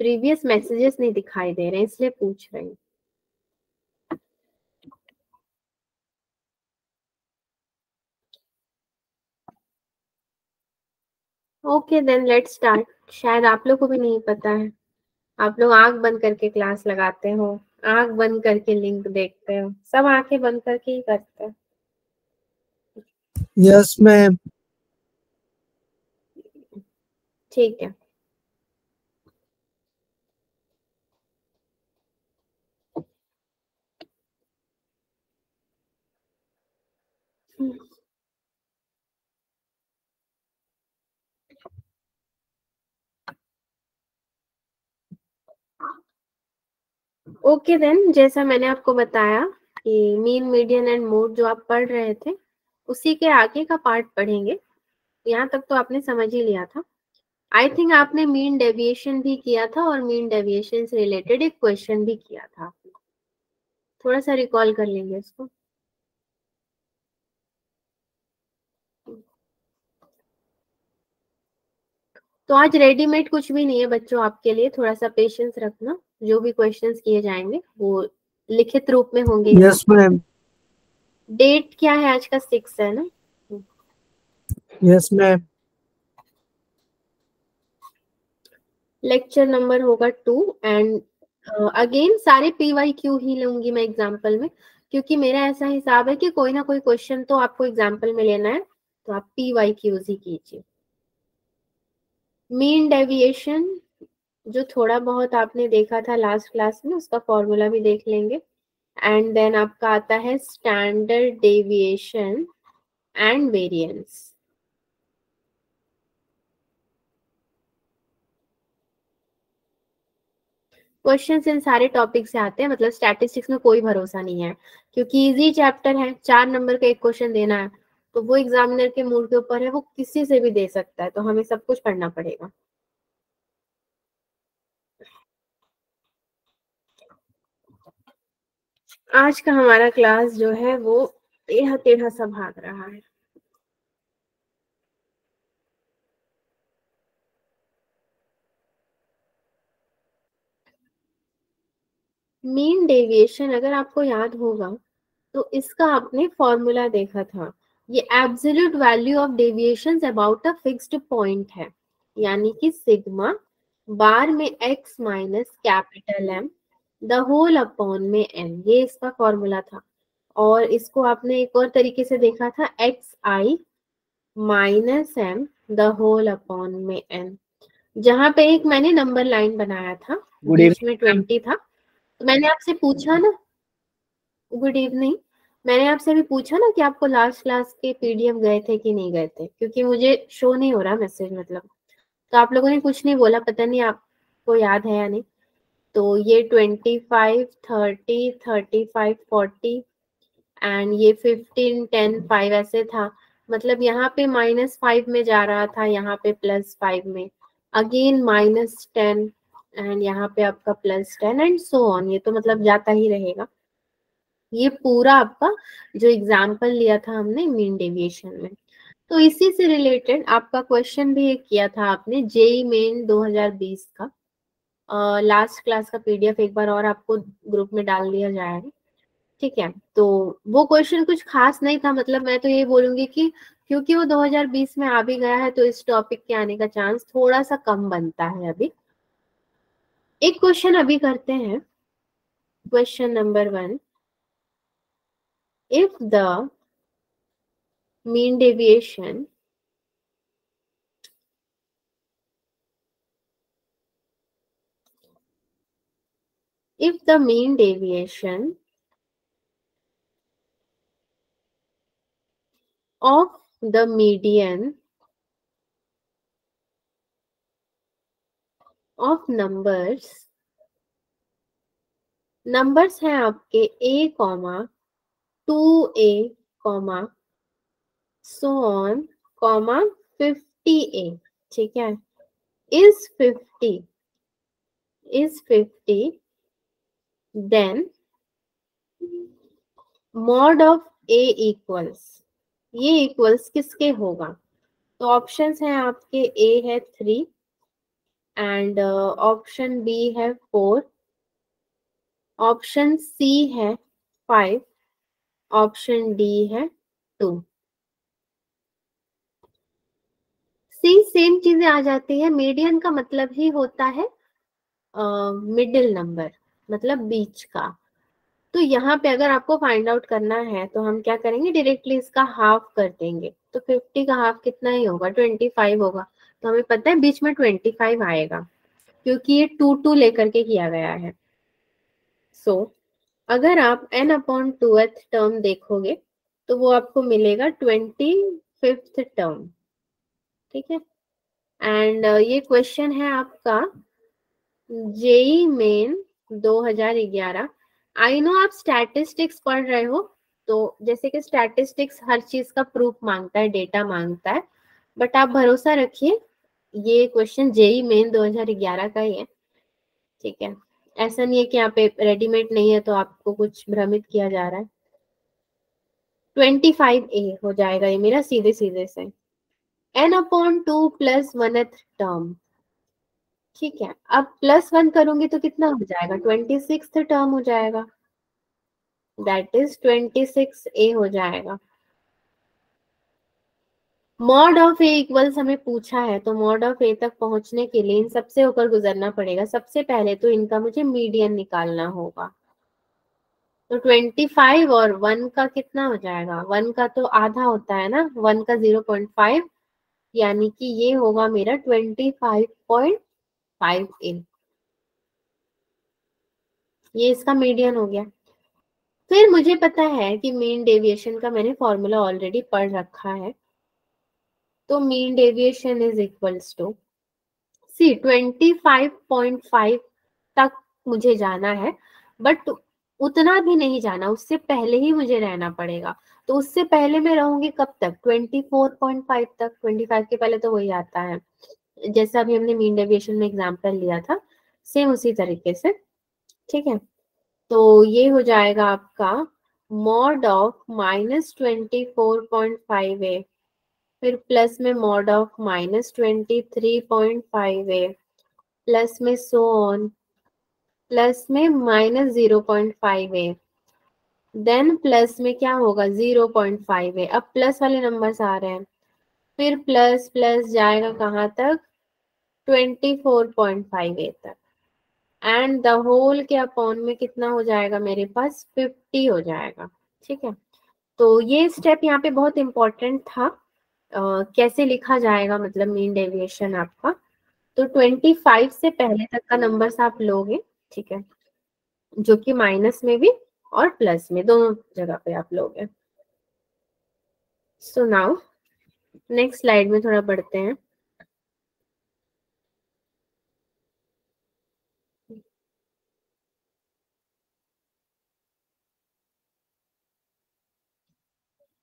Previous messages नहीं दिखाई दे रहे हैं, इसलिए पूछ रही हूँ। Okay then let's start. शायद आप लोग को भी नहीं पता है, आप लोग आंख बंद करके क्लास लगाते हो, आंख बंद करके लिंक देखते हो, सब आंखें बंद करके ही करते हैं। Yes ma'am. ठीक है। ओके देन, जैसा मैंने आपको बताया कि मीन मीडियन एंड मोड जो आप पढ़ रहे थे उसी के आगे का पार्ट पढ़ेंगे। यहाँ तक तो आपने समझ ही लिया था। आई थिंक आपने मीन डेविएशन भी किया था और मीन डेविएशन से रिलेटेड एक क्वेश्चन भी किया था आपने। थोड़ा सा रिकॉल कर लेंगे इसको। तो आज रेडीमेड कुछ भी नहीं है बच्चों आपके लिए, थोड़ा सा पेशेंस रखना। जो भी क्वेश्चंस किए जाएंगे वो लिखित रूप में होंगे। Yes ma'am. डेट क्या है आज का? 6 है ना? Yes ma'am. लेक्चर नंबर होगा 2 एंड अगेन सारे PYQ ही लूंगी मैं एग्जाम्पल में, क्योंकि मेरा ऐसा हिसाब है कि कोई ना कोई क्वेश्चन तो आपको एग्जाम्पल में लेना है, तो आप PYQs ही कीजिए। मीन डेविएशन जो थोड़ा बहुत आपने देखा था लास्ट क्लास में, उसका फॉर्मूला भी देख लेंगे। एंड देन आपका आता है standard deviation and variance. Questions in सारे टॉपिक से आते हैं, मतलब स्टैटिस्टिक्स में कोई भरोसा नहीं है, क्योंकि इजी चैप्टर है। 4 नंबर का एक क्वेश्चन देना है, तो वो एग्जामिनर के मूड के ऊपर है, वो किसी से भी दे सकता है, तो हमें सब कुछ पढ़ना पड़ेगा। आज का हमारा क्लास जो है वो टेढ़ा टेढ़ा सा भाग रहा है। मीन डेविएशन अगर आपको याद होगा तो इसका आपने फॉर्मूला देखा था। ये absolute value of deviation about a fixed point है, यानी कि सिग्मा बार में x minus capital M the whole upon में n, ये इसका फॉर्मूला था। और इसको आपने एक और तरीके से देखा था, xi minus m the whole upon में n, जहां पे एक मैंने नंबर लाइन बनाया था, गुड बीच में इवनिंग। 20 था। तो मैंने आपसे पूछा ना, गुड इवनिंग, मैंने आपसे भी पूछा ना कि आपको लास्ट क्लास के PDF गए थे कि नहीं गए थे, क्योंकि मुझे शो नहीं हो रहा मैसेज, मतलब तो आप लोगों ने कुछ नहीं बोला, पता नहीं आपको याद है या नहीं। तो ये 25 30 35 40 एंड ये 15 10 5 ऐसे था, मतलब यहाँ पे -5 में जा रहा था, यहाँ पे +5 में, अगेन -10 एंड यहाँ पे आपका +10 एंड सो ऑन, ये तो मतलब जाता ही रहेगा। ये पूरा आपका जो एग्जाम्पल लिया था हमने मीन डेविएशन में, तो इसी से रिलेटेड आपका क्वेश्चन भी एक किया था आपने जेई मेन 2020 का। लास्ट क्लास का PDF एक बार और आपको ग्रुप में डाल दिया जाएगा, ठीक है। तो वो क्वेश्चन कुछ खास नहीं था, मतलब मैं तो ये बोलूंगी कि क्योंकि वो 2020 में आ भी गया है, तो इस टॉपिक के आने का चांस थोड़ा सा कम बनता है अभी। एक क्वेश्चन अभी करते हैं, question number 1। If the mean deviation if the mean deviation of the median of numbers हैं आपके a, 2a, so on, 50a, ठीक है, is 50 then mod of a equals, ये इक्वल्स किसके होगा? तो ऑप्शंस हैं आपके, a है 3, एंड ऑप्शन बी है 4, ऑप्शन सी है 5, ऑप्शन डी है 2। सेम चीजें आ जाती है। मीडियन का मतलब ही होता है मिडिल नंबर, मतलब बीच का। तो यहाँ पे अगर आपको फाइंड आउट करना है तो हम क्या करेंगे, डायरेक्टली इसका हाफ कर देंगे। तो 50 का हाफ कितना ही होगा, 25 होगा। तो हमें पता है बीच में 25 आएगा, क्योंकि ये 2 लेकर के किया गया है। सो अगर आप n/2th टर्म देखोगे तो वो आपको मिलेगा 25th टर्म। ठीक है। एंड ये क्वेश्चन है आपका जेई मेन 2011। आई नो आप स्टैटिस्टिक्स पढ़ रहे हो, तो जैसे कि स्टैटिस्टिक्स हर चीज का प्रूफ मांगता है, डेटा मांगता है, बट आप भरोसा रखिए ये क्वेश्चन जेई मेन 2011 का ही है। ठीक है, ऐसा नहीं है कि यहाँ पे रेडीमेड नहीं है तो आपको कुछ भ्रमित किया जा रहा है। 25A हो जाएगा ये मेरा सीधे सीधे से। n/2 + 1th term. ठीक है, अब +1 करूंगी तो कितना हो जाएगा, 26th टर्म हो जाएगा, दैट इज 26A हो जाएगा। मॉड ऑफ ए इक्वल्स हमें पूछा है, तो मॉड ऑफ ए तक पहुंचने के लिए इन सबसे होकर गुजरना पड़ेगा। सबसे पहले तो इनका मुझे मीडियन निकालना होगा। तो 25 और 1 का कितना हो जाएगा, 1 का तो आधा होता है ना, 1 का 0.5, यानी कि ये होगा मेरा 25.5A। ये इसका मीडियन हो गया। फिर मुझे पता है कि मीन डेविएशन का मैंने फॉर्मूला ऑलरेडी पढ़ रखा है। तो mean deviation is equals to, C 25.5 तक मुझे जाना है, बट उतना भी नहीं जाना, उससे पहले ही मुझे रहना पड़ेगा। तो उससे पहले मैं रहूंगी कब तक, 24.5 तक। 25 के पहले तो वही आता है, जैसा अभी हमने मीन डेविएशन में एग्जाम्पल लिया था, सेम उसी तरीके से। ठीक है, तो ये हो जाएगा आपका मॉड ऑफ -24.5A, फिर प्लस में मॉड ऑफ -23.5A, प्लस में सो ऑन, प्लस में -0.5A, देन प्लस में क्या होगा 0.5A। अब प्लस वाले नंबर्स आ रहे हैं, फिर प्लस प्लस जाएगा कहाँ तक, 24.5A तक, एंड द होल के अपॉन में कितना हो जाएगा मेरे पास, 50 हो जाएगा। ठीक है, तो ये स्टेप यहाँ पे बहुत इंपॉर्टेंट था। कैसे लिखा जाएगा, मतलब मीन डेविएशन आपका, तो 25 से पहले तक का नंबर्स आप लोगे। ठीक है, जो कि माइनस में भी और प्लस में दोनों जगह पे आप लोगे। सो नाउ नेक्स्ट स्लाइड में थोड़ा बढ़ते हैं।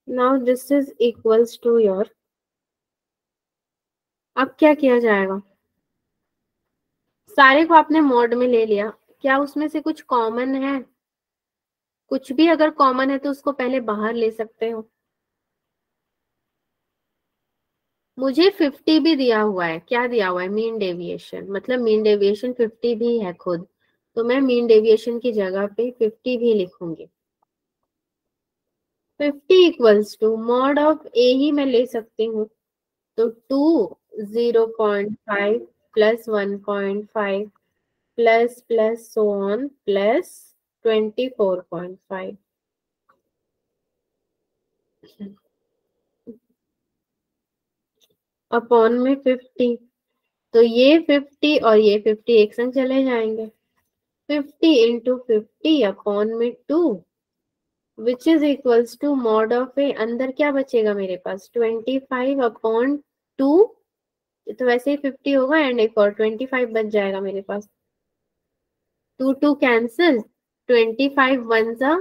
Now this is equals to your, अब क्या किया जाएगा, सारे को आपने मॉड में ले लिया, क्या उसमें से कुछ कॉमन है, कुछ भी अगर कॉमन है तो उसको पहले बाहर ले सकते हो। मुझे 50 भी दिया हुआ है, क्या दिया हुआ है, मीन डेविएशन, मतलब मीन डेविएशन 50 भी है खुद, तो मैं मीन डेविएशन की जगह पे 50 भी लिखूंगी। 50 इक्वल्स टू मॉड ऑफ ए ही मैं ले सकती हूँ, तो 2 0.5 plus 1.5 plus plus so on plus 24.5 upon में 50। तो ये 50 और ये 50 एक संग चले जाएंगे, 50 इंटू 50 अपॉन में 2 which is equals to mod of a, अंदर क्या बचेगा मेरे पास, 25 अपॉन 2, तो वैसे ही 50 होगा एंड एक और 25 बच जाएगा मेरे पास। 2 कैंसिल, 25 वन जा,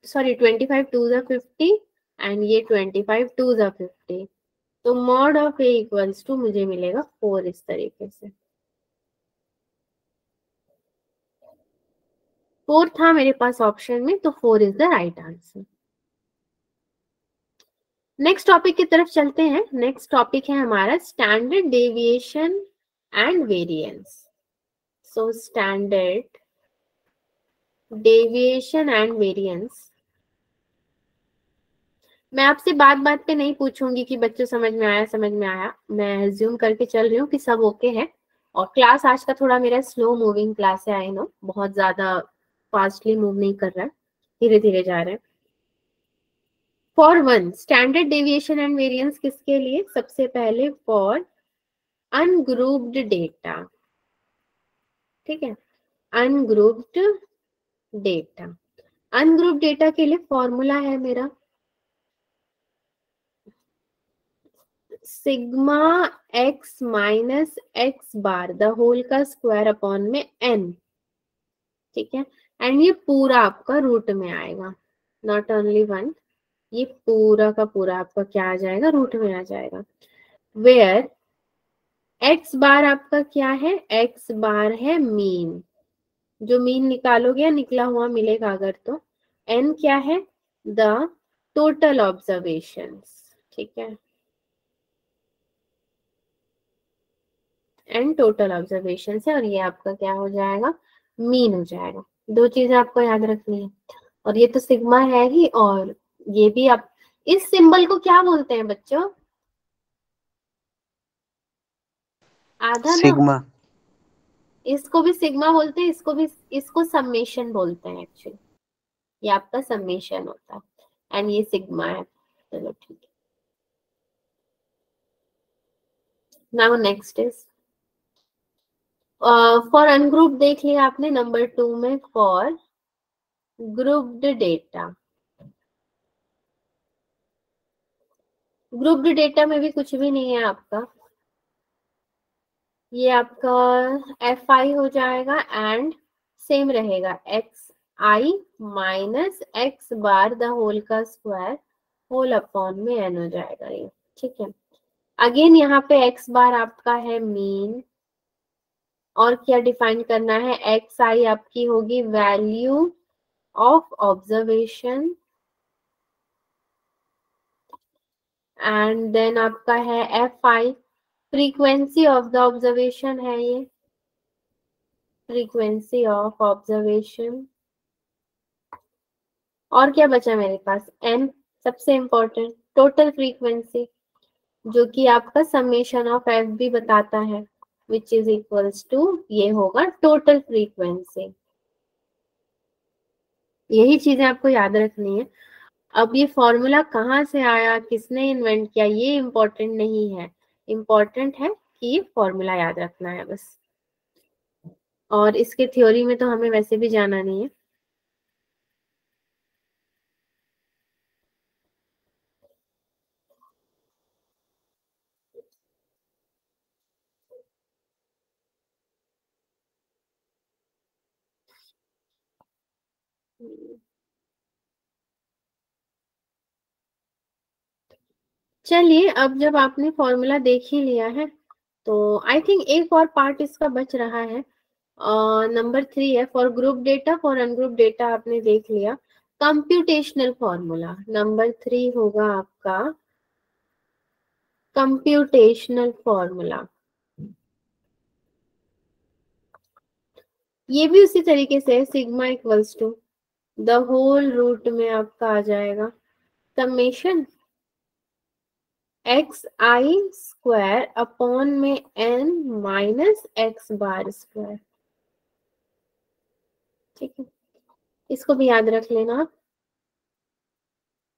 सॉरी 25 टू जा 50 एंड ये 25 टू जा 50, तो mod of A equals to मुझे मिलेगा 4 इस तरीके से। 4 था मेरे पास ऑप्शन में, तो 4 is the right answer. Next topic की तरफ चलते हैं। नेक्स्ट टॉपिक है हमारा standard deviation and variance. So standard deviation and variance. मैं आपसे बात बात पे नहीं पूछूंगी कि बच्चों समझ में आया समझ में आया, मैं एज्यूम करके चल रही हूँ कि सब ओके है। और क्लास आज का थोड़ा मेरा स्लो मूविंग क्लास है, आई नो, बहुत ज्यादा फास्टली मूव नहीं कर रहा है, धीरे धीरे जा रहे हैं। For one standard deviation and variance किसके लिए? सबसे पहले फॉर अनग्रुप्ड डेटा, ठीक है, अनग्रुप्ड डेटा। अनग्रुप्ड डेटा के लिए फॉर्मूला है मेरा sigma X minus x bar the whole का स्क्वायर अपॉन में एन, ठीक है। एंड ये पूरा आपका रूट में आएगा, नॉट ओनली वन, ये पूरा का पूरा आपका क्या आ जाएगा? रूट में आ जाएगा। वेयर एक्स बार आपका क्या है? एक्स बार है मीन, जो मीन निकालोगे या निकला हुआ मिलेगा अगर तो। एन क्या है? द टोटल ऑब्जर्वेशंस, ठीक है, एंड टोटल ऑब्जर्वेशन है, और ये आपका क्या हो जाएगा? मीन हो जाएगा। दो चीजें आपको याद रखनी है, और ये तो सिग्मा है ही, और ये भी। आप इस सिंबल को क्या बोलते हैं बच्चों? आधा ना, सिग्मा। इसको भी सिग्मा बोलते हैं, इसको भी, इसको समेशन बोलते हैं एक्चुअली, ये आपका समेशन होता है, एंड ये सिग्मा है। चलो ठीक है। Now next is for ungroup देख लिया आपने, नंबर 2 में for grouped data. Grouped data में भी कुछ भी नहीं है आपका, ये आपका एफ आई हो जाएगा, एंड सेम रहेगा X I minus x bar the whole का स्क्वायर होल अपॉन में एन हो जाएगा ये, ठीक है। अगेन यहाँ पे एक्स बार आपका है मीन, और क्या डिफाइन करना है? एक्स आई आपकी होगी value of observation, and then आपका है F I frequency of the observation है, ये फ्रीक्वेंसी ऑफ ऑब्जर्वेशन। और क्या बचा मेरे पास? एन, सबसे इंपॉर्टेंट टोटल फ्रीक्वेंसी, जो कि आपका समेशन ऑफ एफ भी बताता है, विच इज इक्वल्स टू, ये होगा टोटल फ्रीक्वेंसी। यही चीजें आपको याद रखनी है। अब ये फॉर्मूला कहाँ से आया, किसने इन्वेंट किया, ये इम्पोर्टेंट नहीं है, इम्पोर्टेंट है कि ये फॉर्मूला याद रखना है बस। और इसके थ्योरी में तो हमें वैसे भी जाना नहीं है। चलिए, अब जब आपने फॉर्मूला देख ही लिया है, तो आई थिंक एक और पार्ट इसका बच रहा है, नंबर 3 है for group data for ungroup data आपने देख लिया। कंप्यूटेशनल फॉर्मूला नंबर 3 होगा आपका कंप्यूटेशनल फॉर्मूला। ये भी उसी तरीके से sigma equals to the whole root में आपका आ जाएगा समेशन एक्स आई स्क्वायर अपॉन में N minus x bar square, ठीक है, इसको भी याद रख लेना।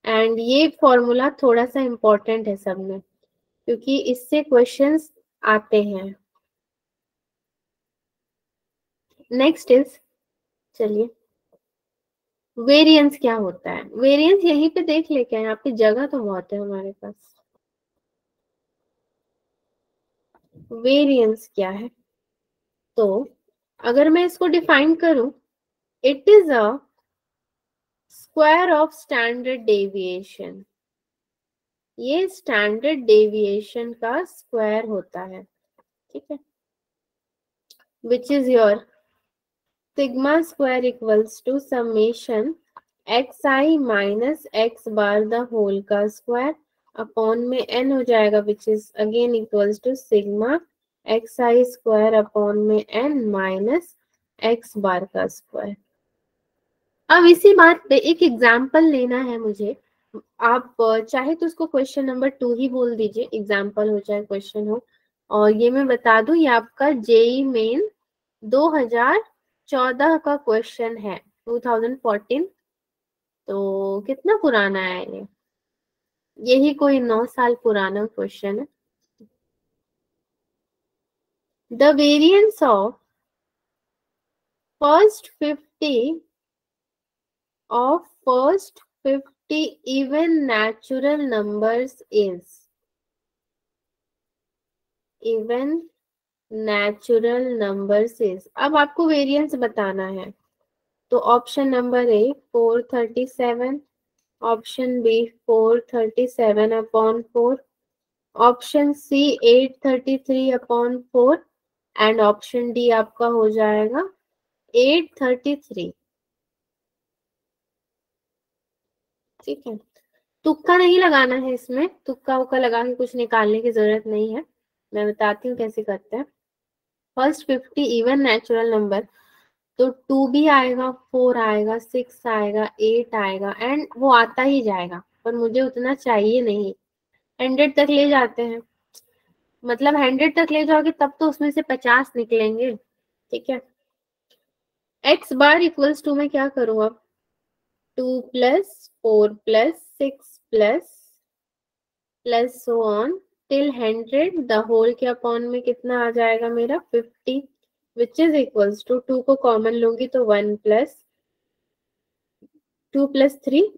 एंड ये फॉर्मूला थोड़ा सा इम्पोर्टेंट है सब में, क्योंकि इससे क्वेश्चंस आते हैं। नेक्स्ट इज, चलिए, वेरिएंस क्या होता है? वेरिएंस यहीं पे देख ले, क्या यहाँ पे जगह तो बहुत है हमारे पास। वेरिएंस क्या है? तो अगर मैं इसको डिफाइन करूं, it is a square of standard deviation, ये स्टैंडर्ड डेविएशन का स्क्वायर होता है, ठीक है, which is your sigma square equals to summation x I minus x bar the whole का स्क्वायर अपॉन में एन हो जाएगा, which is again equals to sigma xi square upon में n माइनस x बार का square. अब इसी बात पे एक एग्जाम्पल लेना है मुझे। आप चाहे तो उसको क्वेश्चन नंबर 2 ही बोल दीजिए, एग्जाम्पल हो चाहे क्वेश्चन हो। और ये मैं बता दूं, ये आपका जेई मेन 2014 का क्वेश्चन है, 2014। तो कितना पुराना है ये, यही कोई 9 साल पुराना क्वेश्चन है। The variance of first 50 of first 50 even natural numbers is even natural numbers is। अब आपको वेरिएंस बताना है, तो option number A 437, option B 437 upon 4, option C 833 upon 4 and option D आपका हो जाएगा 833। ठीक है, तुक्का नहीं लगाना है इसमें, तुक्का उक्का लगा के कुछ निकालने की जरूरत नहीं है। मैं बताती हूँ कैसे करते हैं। फर्स्ट 50 इवन नेचुरल नंबर, तो 2 भी आएगा, 4 आएगा, 6 आएगा, 8 आएगा एंड वो आता ही जाएगा, पर मुझे उतना चाहिए नहीं। 100 तक ले जाते हैं, मतलब 100 तक ले जाओगे तब तो उसमें से 50 निकलेंगे। ठीक है, x बार इक्वल्स टू में क्या करूँ अब, 2 plus 4 plus 6 plus so on till 100, the whole के अपॉन में कितना आ जाएगा मेरा 50, विच इज इक्वल्स टू 2 को कॉमन लूंगी तो 1 प्लस 2 प्लस 3,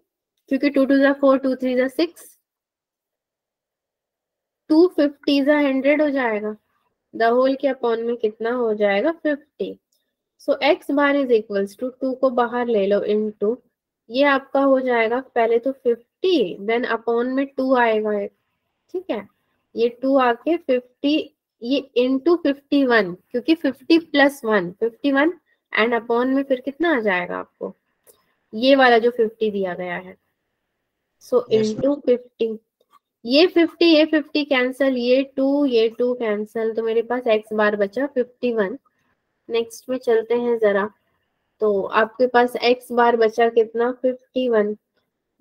क्योंकि 2 2 जा 4, 2 3 जा 6, 250 जा 100 हो जाएगा, द होल के अपॉन में कितना हो जाएगा 50। So x bar is equals to 2 को बाहर ले लो इनटू, ये आपका हो जाएगा पहले तो 50, देन अपॉन में 2 आएगा। ठीक है, ये 2 आके 50, ये इंटू 51, क्योंकि 50 प्लस 1 51 एंड अपॉन में फिर कितना आ जाएगा आपको, ये वाला जो 50 दिया गया है, सो इंटू 50। ये 50 कैंसल, ये 2 कैंसल, तो मेरे पास x बार बचा 51। नेक्स्ट में चलते हैं जरा, तो आपके पास x बार बचा कितना 51।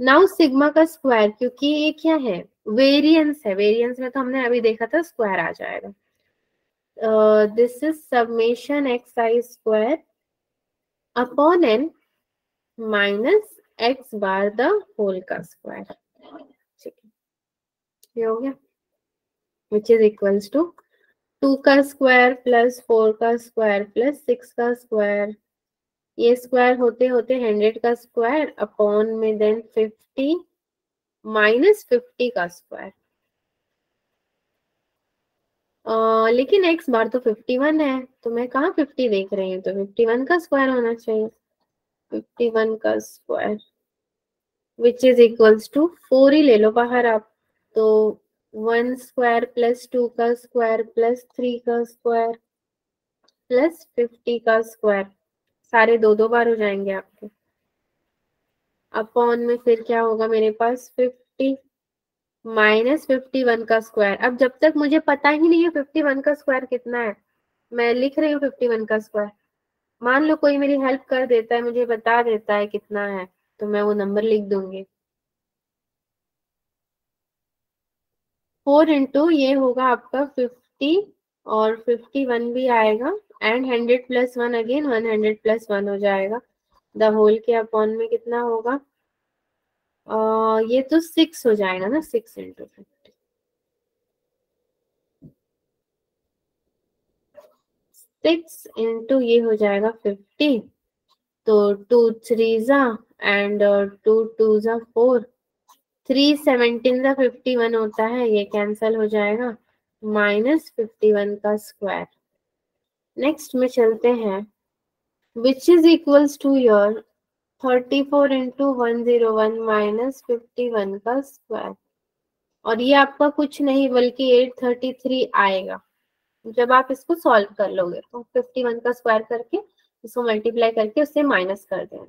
नाउ सिग्मा का स्क्वायर, क्योंकि ये क्या है वेरिएंस है, वेरिएंस में तो हमने अभी देखा था स्क्वायर आ जाएगा। This is summation x I square upon n minus x bar the whole का स्क्वायर। ठीक है, ये हो गया, विच इज इक्वल्स टू 2 का स्क्वायर प्लस 4 का स्क्वायर प्लस 6 का स्क्वायर, ये स्क्वायर होते होते 100 का स्क्वायर अपॉन में देन 50 माइनस 50 का स्क्वायर। लेकिन x बार तो 51 है, तो मैं कहाँ 50 देख रही हूँ, तो 51 का स्क्वायर होना चाहिए, 51 का square which is equals to 4 ही ले लो बाहर आप, तो 1 स्क्वायर प्लस 2 का स्क्वायर प्लस 3 का स्क्वायर प्लस 50 का स्क्वायर, सारे दो दो बार हो जाएंगे आपके, अपॉन में फिर क्या होगा मेरे पास 50 माइनस 51 का स्क्वायर। अब जब तक मुझे पता ही नहीं है 51 का स्क्वायर कितना है, मैं लिख रही हूँ 51 का स्क्वायर, मान लो कोई मेरी हेल्प कर देता है, मुझे बता देता है कितना है, तो मैं वो नंबर लिख दूंगी। 4 इंटू ये होगा आपका 50 और 51 भी आएगा एंड 100 प्लस 1 अगेन 100 प्लस 1 हो जाएगा, द होल के अपॉन में कितना होगा, ये तो 6 हो जाएगा ना, 6 इंटू 50, 6 इंटू ये हो जाएगा 50, तो 2 3 जा एंड 2 2 जा 4, 3 17 जा 51 होता है, ये कैंसल हो जाएगा, माइनस 51 का स्क्वायर। नेक्स्ट में चलते हैं, which is equals to your 34 into 101 minus 51 का स्क्वायर, और ये आपका कुछ नहीं बल्कि 833 आएगा। जब आप इसको सॉल्व कर लोगे तो 51 का स्क्वायर करके इसको मल्टीप्लाई करके उससे माइनस कर देना,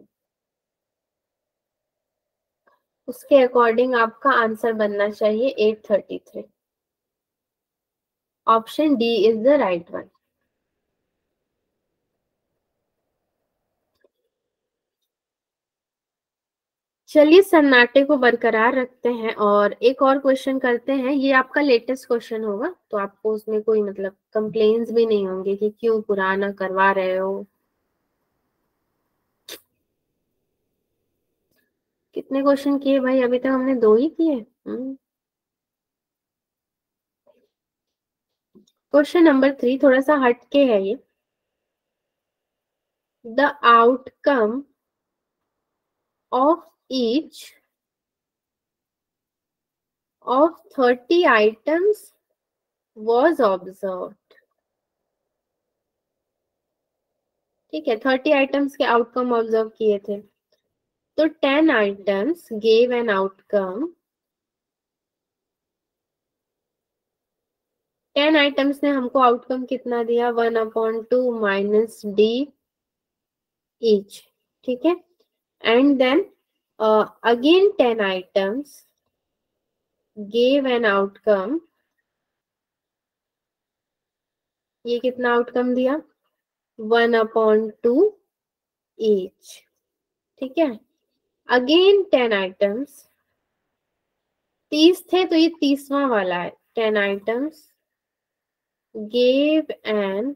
उसके अकॉर्डिंग आपका आंसर बनना चाहिए 833। Option D is the right one. चलिए सन्नाटे को बरकरार रखते हैं और एक और क्वेश्चन करते हैं। ये आपका लेटेस्ट क्वेश्चन होगा, तो आपको उसमें कोई मतलब कंप्लेन्स भी नहीं होंगे कि क्यों पुराना करवा रहे हो। कितने क्वेश्चन किए भाई? अभी तक हमने 2 ही किए। क्वेश्चन नंबर 3 थोड़ा सा हटके है ये। The outcome of each of 30 items was observed। ठीक है, 30 आइटम्स के आउटकम ऑब्जर्व किए थे, तो 10 items gave an outcome. 10 items ने हमको आउटकम कितना दिया? 1/2 माइनस डी ईच। ठीक है, and then again 10 items gave an outcome. ये कितना आउटकम दिया? 1/2 ईच। ठीक है, अगेन 10 आइटम्स, 30 थे तो ये 30वां वाला है। 10 आइटम्स गेव एन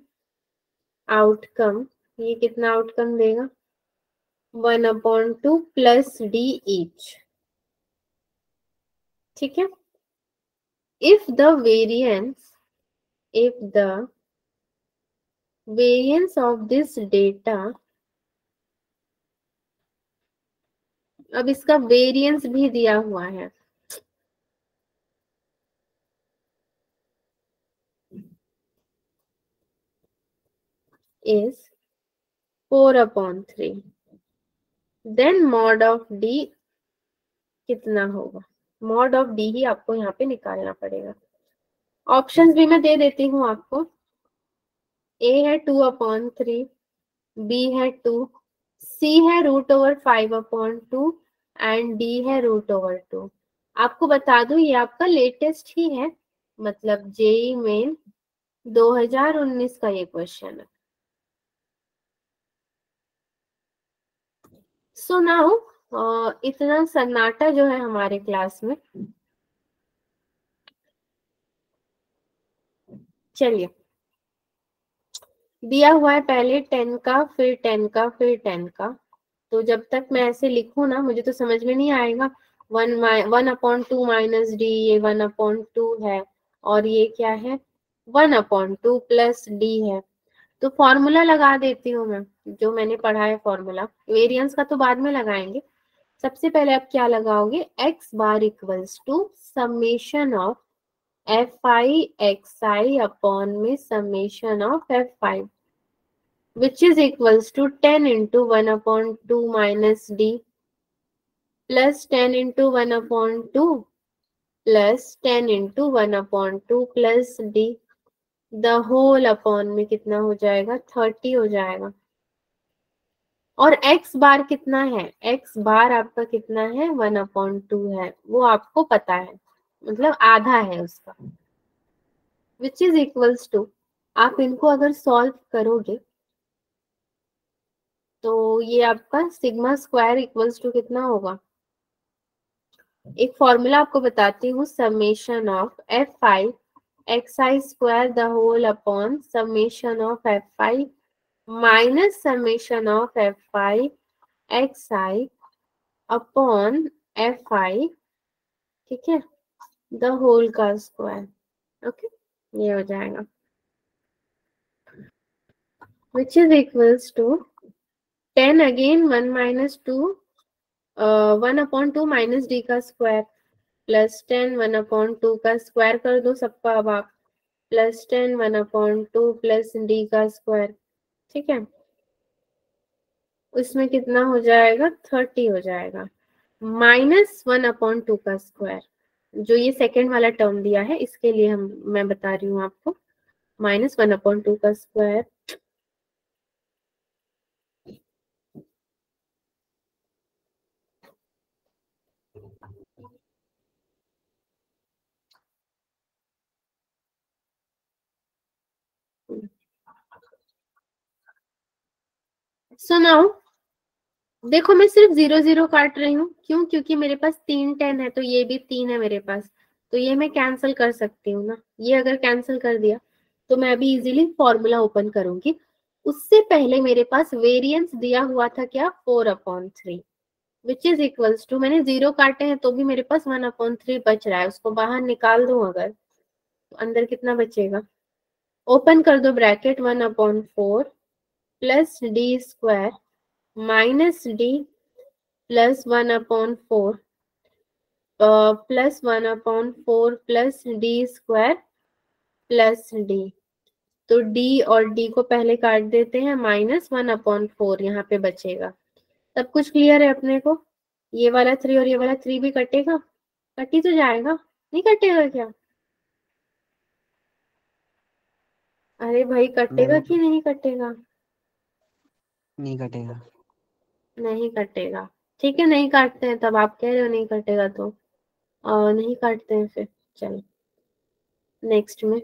आउटकम। ये कितना आउटकम देगा? 1/2 प्लस डी ईच। ठीक है, if the variance of this data, अब इसका वेरिएंस भी दिया हुआ है। Is 4/3, then mod of D कितना होगा? मॉड ऑफ डी ही आपको यहाँ पे निकालना पड़ेगा। ऑप्शंस भी मैं दे देती हूँ आपको। ए है 2/3, बी है 2, सी है √5/2 एंड डी है √2। आपको बता दूं ये आपका लेटेस्ट ही है, मतलब जेई मेन 2019 का ये क्वेश्चन है। सो नाउ इतना सन्नाटा जो है हमारे क्लास में, चलिए दिया हुआ है पहले 10 का, फिर 10 का, फिर 10 का। तो जब तक मैं ऐसे लिखूं ना, मुझे तो समझ में नहीं आएगा। 1/2 माइनस डी, ये 1/2 है, और ये क्या है? 1/2 प्लस डी है। तो फॉर्मूला लगा देती हूँ मैं, जो मैंने पढ़ा है फॉर्मूला। वेरिएंस का तो बाद में लगाएंगे। सबसे पहले आप क्या लगाओगे? x bar equals to summation of fi xi upon में summation of fi, which is equals to 10 into 1/2 minus d plus 10 into 1/2 plus 10 into 1/2 plus d, the whole upon में कितना हो जाएगा? 30 हो जाएगा। और x बार कितना है? x बार आपका कितना है? 1/2 है, वो आपको पता है, मतलब आधा है उसका, विच इज इक्वल्स टू, आप इनको अगर सॉल्व करोगे तो ये आपका सिग्मा स्क्वायर इक्वल्स टू कितना होगा? एक फॉर्मूला आपको बताती हूँ, summation of fi xi square the whole upon summation of fi minus summation of fi xi upon fi, ठीक है, द होल का स्क्वायर। ओके, ये हो जाएगा, which is equals to 10 again 1 minus 2, 1/2 minus d का स्क्वायर प्लस 10 1/2 का square कर दो सबका अब आप, प्लस 10 1/2 प्लस डी का स्क्वायर। ठीक है, उसमें कितना हो जाएगा? 30 हो जाएगा, माइनस 1/2 का स्क्वायर। जो ये सेकेंड वाला टर्म दिया है इसके लिए मैं बता रही हूँ आपको, माइनस 1/2 का स्क्वायर सो नाउ देखो मैं सिर्फ 0 0 काट रही हूँ, क्यों? क्योंकि मेरे पास 3 10 है, तो ये भी 3 है मेरे पास, तो ये मैं कैंसिल कर सकती हूँ ना। ये अगर कैंसिल कर दिया तो मैं अभी इजीली फॉर्मूला ओपन करूंगी। उससे पहले मेरे पास वेरिएंस दिया हुआ था क्या, 4/3, विच इज इक्वल्स टू, मैंने 0 काटे हैं तो भी मेरे पास 1/3 बच रहा है, उसको बाहर निकाल दूं अगर, तो अंदर कितना बचेगा? ओपन कर दो bracket, 1/4 plus D square minus D plus 1/4 plus 1/4 plus D square plus D. तो डी और डी को पहले काट देते हैं, माइनस 1/4 यहाँ पे बचेगा। सब कुछ क्लियर है अपने को? ये वाला 3 और ये वाला 3 भी कटेगा, कट ही तो जाएगा, नहीं कटेगा क्या? अरे भाई कटेगा मैम कि नहीं कटेगा? नहीं कटेगा। नहीं कटेगा, ठीक है, नहीं काटते हैं, तब आप कह रहे हो नहीं कटेगा तो नहीं काटते हैं फिर। चलो नेक्स्ट में,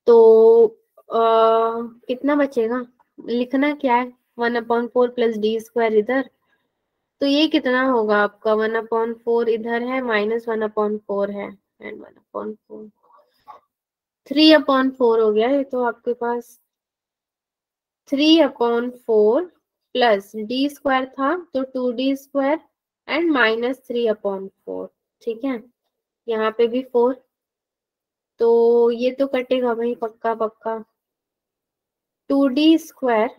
तो कितना बचेगा? लिखना क्या है, 1/4 प्लस डी स्क्वायर इधर, तो ये कितना होगा आपका, 1/4 इधर है, माइनस 1/4 है, एंड 1/4 3/4 हो गया ये तो आपके पास। 3/4 प्लस डी स्क्वायर था तो 2d स्क्वायर एंड माइनस 3/4, ठीक है, यहाँ पे भी 4, तो ये तो कटेगा भाई पक्का पक्का। 2d स्क्वायर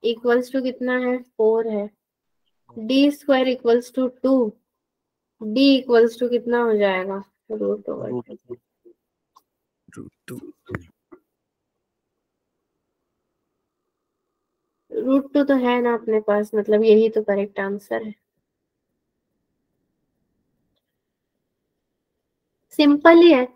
इक्वल्स टू कितना है, 4 है, d square equals to 2, d equals to कितना हो जाएगा, √2। √2 तो है ना अपने पास, मतलब यही तो करेक्ट आंसर है। सिंपल ही है।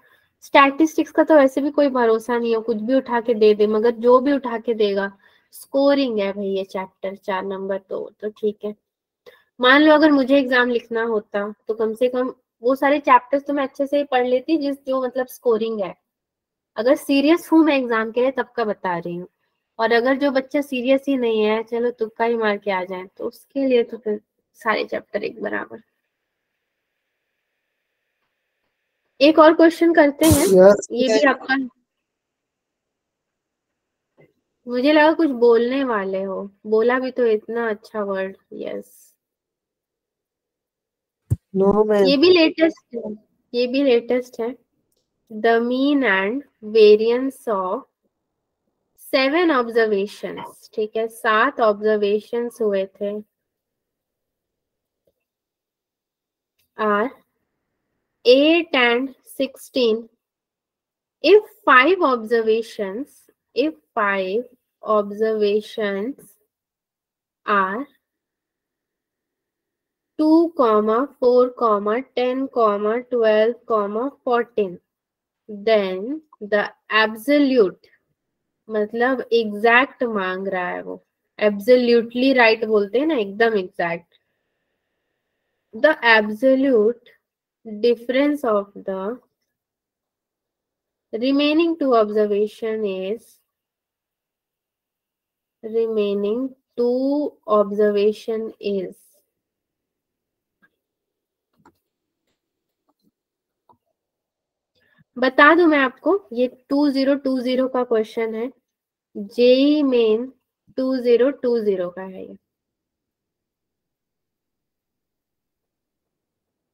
स्टैटिस्टिक्स का तो वैसे भी कोई भरोसा नहीं है, कुछ भी उठा के दे दे, मगर जो भी उठा के देगा स्कोरिंग है भाई, ये चैप्टर 4 नंबर तो ठीक है। मान लो अगर मुझे एग्जाम लिखना होता तो कम से कम वो सारे चैप्टर्स तो मैं अच्छे से ही पढ़ लेती, जिस जो मतलब स्कोरिंग है। अगर सीरियस हूँ मैं एग्जाम के लिए तब का बता रही हूँ, और अगर जो बच्चा सीरियस ही नहीं है, चलो तुक्का ही मार के आ जाए, तो उसके लिए तो फिर सारे चैप्टर एक बराबर। एक और क्वेश्चन करते हैं, यस ये भी आपका, मुझे लगा कुछ बोलने वाले हो, बोला भी तो इतना अच्छा वर्ड, यस। No ma'am. ये भी लेटेस्ट है, ये भी लेटेस्ट है। The mean and variance of 7 observations, ठीक है, 7 ऑब्जर्वेशंस हुए थे, are 8 and 16 if 5 observations are 2, 4, 10, 12, 14, then the absolute, मतलब एग्जैक्ट मांग रहा है वो, एब्सोल्युटली राइट बोलते हैं ना, एकदम exact. The absolute difference of the remaining two observation is बता दूं मैं आपको, ये 2020 का क्वेश्चन है, जेई मेन 2020 का है ये।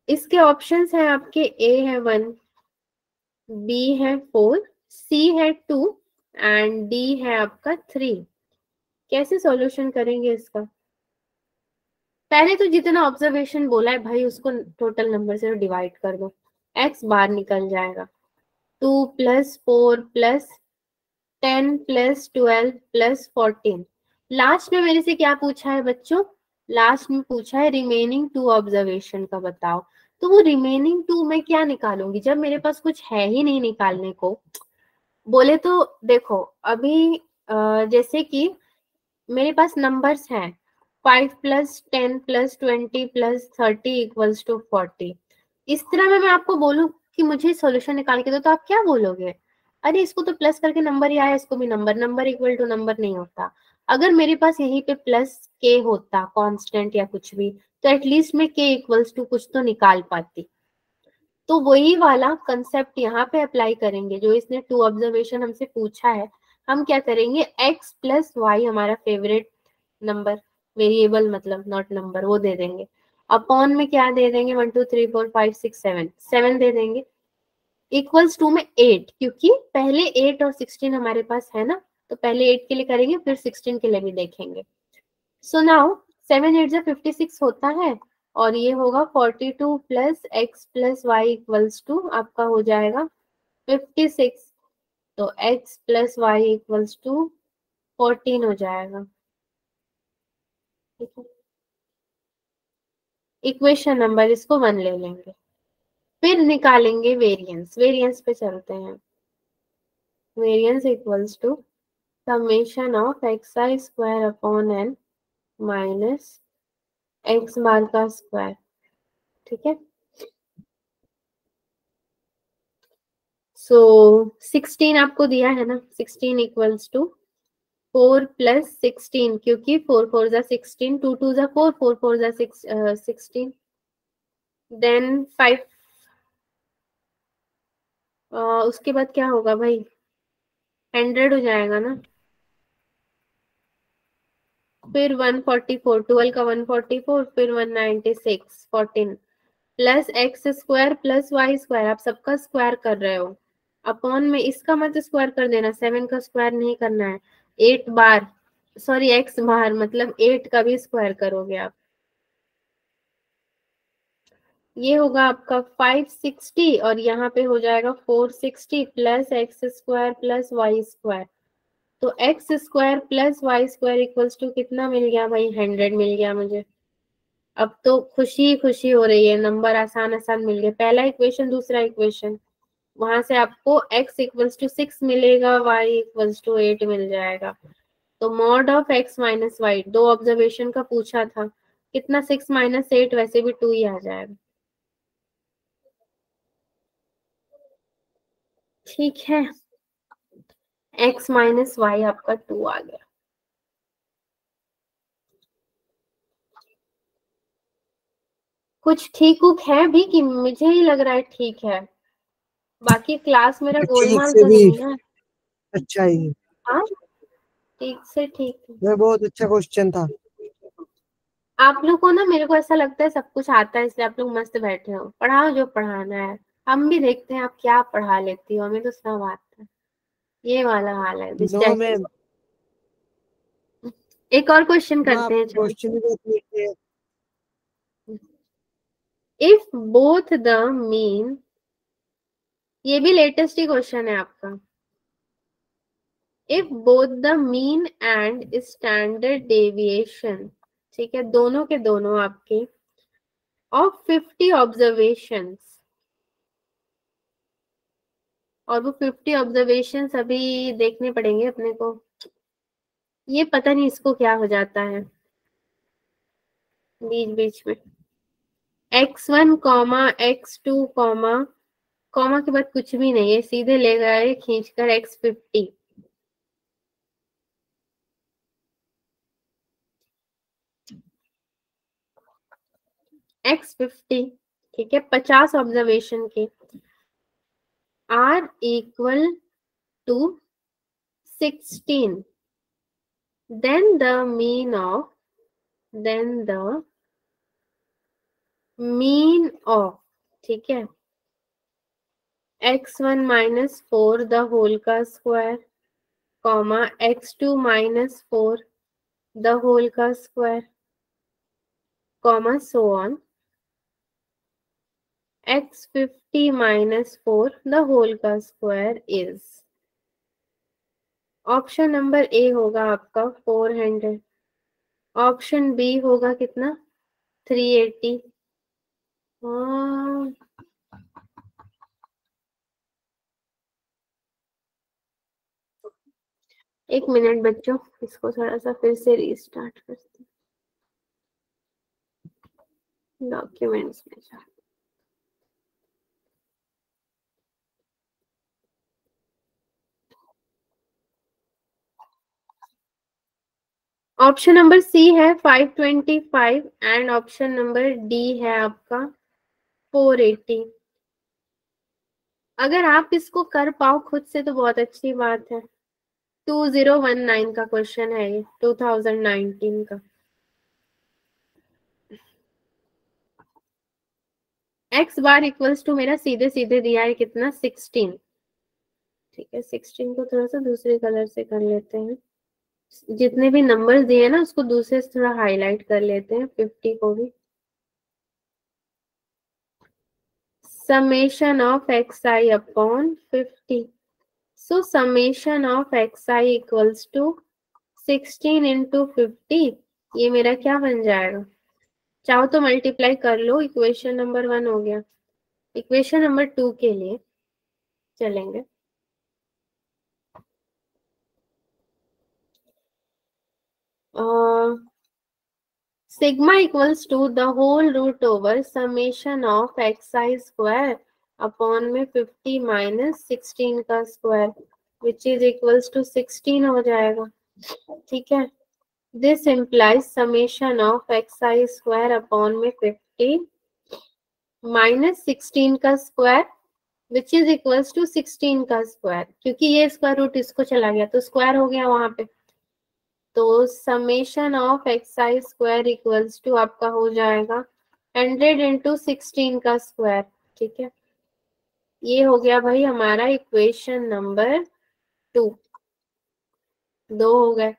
इसके ऑप्शंस हैं आपके, ए है 1, बी है 4, सी है 2 एंड डी है आपका 3। कैसे सॉल्यूशन करेंगे इसका? पहले तो जितना ऑब्जर्वेशन बोला है भाई उसको टोटल नंबर से डिवाइड कर दो, एक्स बाहर निकल जाएगा। 2 + 4 + 10 + 12 + 14। लास्ट में मेरे से क्या पूछा है बच्चों? लास्ट में पूछा है रिमेनिंग 2 ऑब्जर्वेशन का बताओ। तो वो रिमेनिंग 2 मैं क्या निकालूंगी जब मेरे पास कुछ है ही नहीं निकालने को? बोले तो देखो अभी जैसे कि मेरे पास नंबर्स हैं 5 + 10 + 20 + 30 = 40। इस तरह में मैं आपको बोलूं कि मुझे सॉल्यूशन निकाल के दो, तो आप क्या बोलोगे? अरे इसको तो प्लस करके नंबर ही आया, इसको भी number, number equal to number नहीं होता। अगर मेरे पास यहीं पे प्लस के होता कांस्टेंट या कुछ भी, तो एटलीस्ट मैं के इक्वल्स टू कुछ तो निकाल पाती। तो वही वाला कंसेप्ट यहाँ पे अप्लाई करेंगे, जो इसने टू ऑब्जर्वेशन हमसे पूछा है। हम क्या करेंगे, x प्लस वाई हमारा फेवरेट नंबर, वेरिएबल मतलब नॉट नंबर, वो दे देंगे। अपॉन में क्या दे देंगे, 1 2 3 4 5 6 7, 7 दे देंगे। इक्वल्स टू में 8, क्योंकि पहले 8 और 16 हमारे पास है ना, तो पहले 8 के लिए करेंगे, फिर 16 के लिए भी देखेंगे। सो नाउ 7 8 जा 56 होता है, और ये होगा 42 plus x plus y equals to आपका हो जाएगा 56। तो x plus y equals to 14 हो जाएगा। ठीक है, इक्वेशन नंबर इसको 1 ले लेंगे। फिर निकालेंगे वेरिएंस, वेरिएंस पे चलते हैं। Variance equals to summation of x I square upon n minus x bar का स्क्वायर। ठीक है, सो 16 आपको दिया है ना, 16 इक्वल्स टू 4 प्लस 16, क्योंकि 4 4 जा 16, 2 2 जा 4, 4 4 जा 16, देन 5, उसके बाद क्या होगा भाई, 100 हो जाएगा ना। फिर 144, 12 का 144, फिर 196, 14 plus x square plus y square, आप सबका स्क्वायर कर रहे हो। अपॉन में इसका मत स्क्वायर कर देना, 7 का स्क्वायर नहीं करना है। 8 बार, सॉरी एक्स बार, मतलब 8 का भी स्क्वायर करोगे आप। ये होगा आपका 560, और यहाँ पे हो जाएगा 460 plus x square plus y square. तो x square plus y square equals to कितना मिल गया भाई, 100 मिल गया मुझे। अब तो खुशी खुशी हो रही है, नंबर आसान आसान मिल गए। पहला इक्वेशन, दूसरा इक्वेशन, वहां से आपको x इक्वल्स टू 6 मिलेगा, y इक्वल्स टू 8 मिल जाएगा। तो mod of x minus y, दो ऑब्जर्वेशन का पूछा था, कितना 6 माइनस 8, वैसे भी 2 ही आ जाएगा। ठीक है, x माइनस वाई आपका 2 आ गया। कुछ ठीक उक है भी कि मुझे ही लग रहा है ठीक है, बाकी क्लास मेरा ठीक गोलमाल से तो भी नहीं है। अच्छा ही, हाँ, ठीक से ठीक है। ये बहुत अच्छा क्वेश्चन था। आप लोग को ना, मेरे को ऐसा लगता है सब कुछ आता है, इसलिए आप लोग मस्त बैठे हो, पढ़ाओ जो पढ़ाना है। हम भी देखते हैं आप क्या पढ़ा लेती हो, हमें तो सब आता है। ये वाला हाल है नो डिस्ट्रैक्ट। मैम, एक और क्वेश्चन करते हैं, आपके चलो। क्वेश्चन भी बहुत मीठे हैं। इफ बोथ द मीन, ये भी लेटेस्ट ही क्वेश्चन है आपका। If both the mean and standard deviation, ठीक है, दोनों के दोनों आपके, ऑफ 50 ऑब्जर्वेशंस, और वो 50 ऑब्जर्वेशन अभी देखने पड़ेंगे अपने को, ये पता नहीं इसको क्या हो जाता है बीच बीच में। x1 comma x2 comma, comma के बाद कुछ भी नहीं है, सीधे ले गए खींचकर x50। x50, ठीक है, 50 ऑब्जर्वेशन के are equal to 16, then the mean of, then the mean of, ठीक है, x1 माइनस 4 द होल का square, comma x2 minus 4 the whole का square, comma so on, x50 minus 4 the whole का square is, option number a होगा आपका 400, option B होगा कितना, 380। हाँ, एक मिनट बच्चों, इसको थोड़ा सा फिर से रीस्टार्ट करते हैं डॉक्यूमेंट्स में जा। ऑप्शन नंबर सी है 525 एंड ऑप्शन नंबर डी है आपका 480। अगर आप इसको कर पाओ खुद से तो बहुत अच्छी बात है। 2019 का क्वेश्चन है ये, 2019 का। एक्स बार इक्वल्स टू मेरा सीधे सीधे दिया है कितना 16। ठीक है 16 को थोड़ा सा दूसरे कलर से कर लेते हैं। जितने भी नंबर्स दिए हैं ना उसको दूसरे से थोड़ा हाईलाइट कर लेते हैं, 50 को भी। Summation of x i upon 50। So summation of x i equals to 16 into 50। ये मेरा क्या बन जाएगा, चाहो तो मल्टीप्लाई कर लो, इक्वेशन नंबर 1 हो गया। इक्वेशन नंबर 2 के लिए चलेंगे। Sigma equals to the whole root over summation of x I square upon में 50 माइनस 16 का square which is equals to 16 हो जाएगा। ठीक है, this implies summation of x I square upon में 50 माइनस 16 का square which is equals to 16 का square, क्योंकि ये स्क्वायर रूट इसको चला गया तो स्क्वायर हो गया वहां पे। तो summation of x I square equals to आपका हो जाएगा 100 इंटू 16 का स्क्वायर। ठीक है, ये हो गया भाई हमारा इक्वेशन नंबर 2। दो हो गए।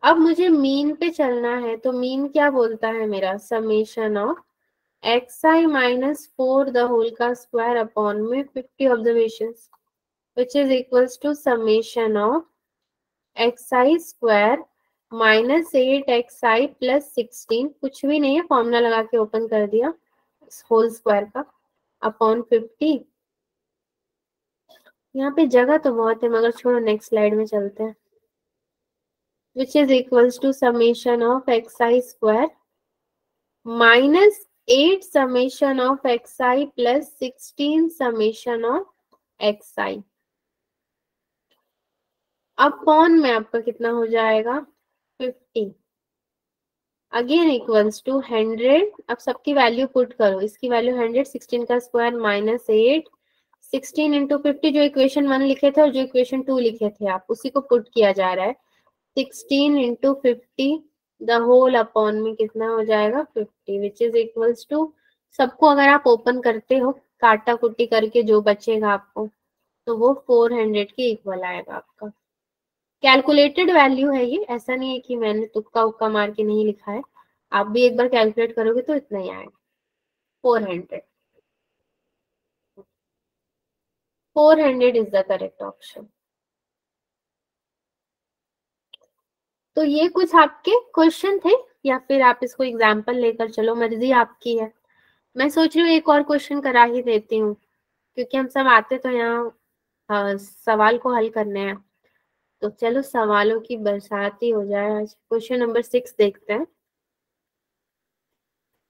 अब मुझे मीन पे चलना है, तो मीन क्या बोलता है मेरा, summation of x I minus 4 the whole का स्क्वायर अपॉन में 50 observation which is equals to summation of x I square minus 8 XI plus 16, कुछ भी नहीं है, फॉर्मूला लगा के ओपन कर दिया होल स्क्वायर का, अपॉन 50। यहाँ पे जगह तो बहुत है मगर छोड़ो, नेक्स्ट स्लाइड में चलते हैं। Which is equals to summation of x I square minus 8 summation of x i plus 16 summation of x i upon में आपका कितना हो जाएगा 50 अगेन इक्वल्स टू 100। अब सबकी वैल्यू पुट करो, इसकी वैल्यू 100, 16 का स्क्वायर माइनस 8, 16 इंटू 50, जो इक्वेशन 1 लिखे थे और जो इक्वेशन 2 लिखे थे आप उसी को पुट किया जा रहा है। 16 इंटू 50 द होल अपॉन में कितना हो जाएगा 50 विच इज इक्वल्स टू, सबको अगर आप ओपन करते हो काटा कुटी करके जो बचेगा आपको तो वो 400 के इक्वल आएगा आपका। कैलकुलेटेड वैल्यू है ये, ऐसा नहीं है कि मैंने तुक्का उक्का मार के नहीं लिखा है। आप भी एक बार कैलकुलेट करोगे तो इतना ही आएगा 400। 400 इज द करेक्ट ऑप्शन। तो ये कुछ आपके क्वेश्चन थे, या फिर आप इसको एग्जाम्पल लेकर चलो, मर्जी आपकी है। मैं सोच रही हूँ एक और क्वेश्चन करा ही देती हूँ, क्योंकि हम सब आते तो यहाँ सवाल को हल करने हैं। तो चलो सवालों की बरसात ही हो जाए आज। क्वेश्चन नंबर 6 देखते हैं।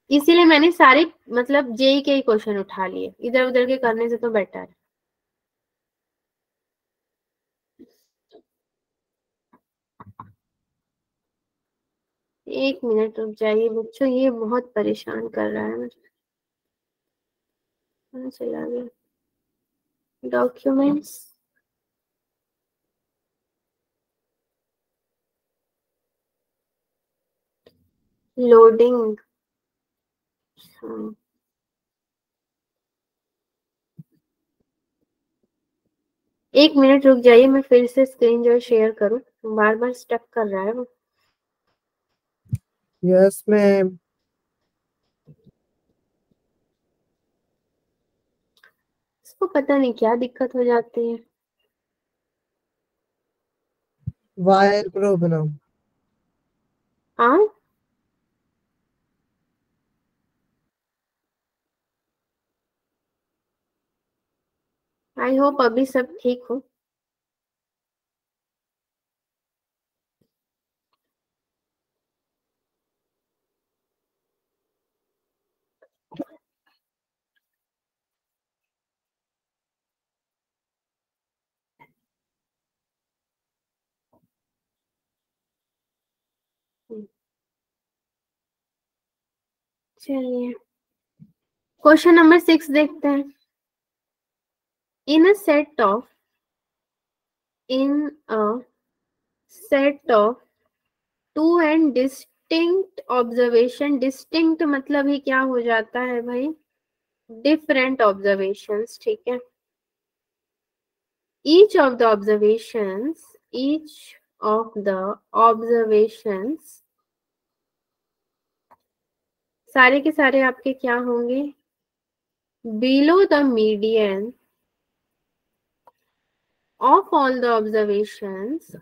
इसीलिए मैंने सारे मतलब जेई के ही क्वेश्चन उठा लिए, इधर उधर के करने से तो बेटर है। एक मिनट रुक जाइए बच्चों, ये बहुत परेशान कर रहा है मुझे। कहाँ चला गया डॉक्यूमेंट्स, लोडिंग। हाँ, एक मिनट रुक जाइए, मैं फिर से स्क्रीन जो शेयर करूं, बार बार स्टक कर रहा है वो। Yes ma'am. इसको पता नहीं क्या दिक्कत हो जाती है। Wire problem. हाँ, आई होप अभी सब ठीक हो। चलिए क्वेश्चन नंबर 6 देखते हैं। In a set of two and distinct observation, distinct मतलब ही क्या हो जाता है भाई, डिफरेंट ऑब्जर्वेशंस, ठीक है। each of the observations सारे के सारे आपके क्या होंगे, below the median of all the observations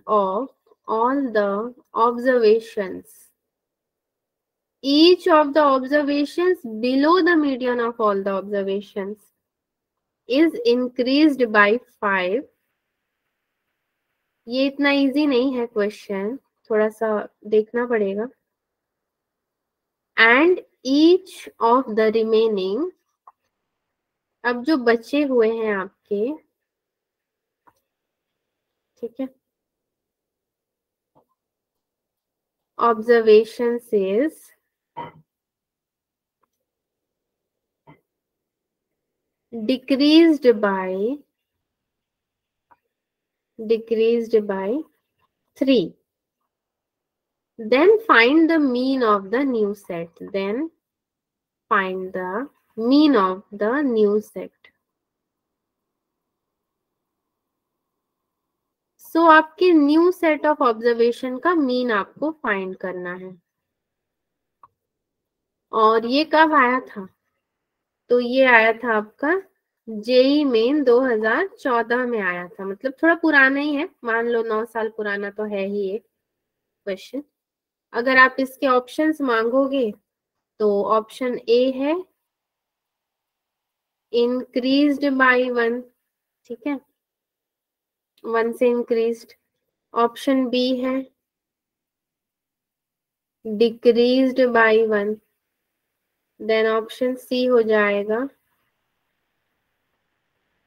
each of the observations below the median of all the observations is increased by 5। ये इतना इजी नहीं है क्वेश्चन, थोड़ा सा देखना पड़ेगा। And each of the remaining, अब जो बचे हुए हैं आपके, ठीक है, observations is decreased by 3। then find the mean of the new set, सो आपके न्यू सेट ऑफ ऑब्जर्वेशन का मीन आपको फाइंड करना है। और ये कब आया था, तो ये आया था आपका जेई मेन 2014 में आया था, मतलब थोड़ा पुराना ही है, मान लो 9 साल पुराना तो है ही ये क्वेश्चन। अगर आप इसके ऑप्शंस मांगोगे तो ऑप्शन ए है इंक्रीज्ड बाय 1, ठीक है, 1 से इंक्रीज्ड। ऑप्शन बी है decreased by 1। Then option C हो जाएगा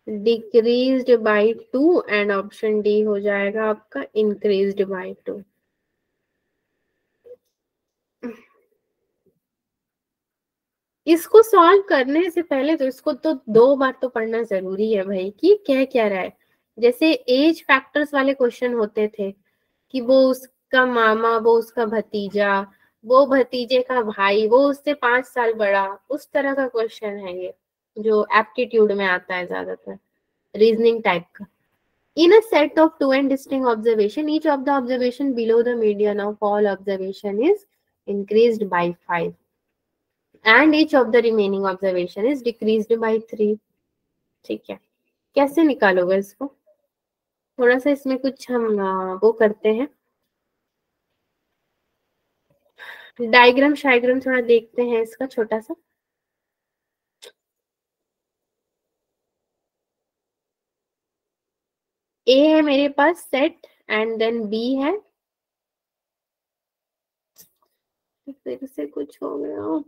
decreased by 2 and option D हो जाएगा आपका इंक्रीज्ड बाय 2। इसको सॉल्व करने से पहले तो इसको तो 2 बार तो पढ़ना जरूरी है भाई कि क्या क्या रहा है। जैसे एज फैक्टर्स वाले क्वेश्चन होते थे कि वो उसका मामा, वो उसका भतीजा, वो भतीजे का भाई, वो उससे 5 साल बड़ा, उस तरह का क्वेश्चन है ये, जो एप्टीट्यूड में आता है ज्यादातर, रीजनिंग टाइप का। In a set of 2 and distinct observation, each of the observation below the median of all observation is increased by 5 and each of the remaining observation is decreased by 3। ठीक है, कैसे निकालोगे इसको, थोड़ा सा इसमें कुछ हम वो करते हैं, डायग्राम शायग्राम थोड़ा देखते हैं इसका छोटा सा। ए है मेरे पास सेट एंड देन बी है, फिर से कुछ हो गया,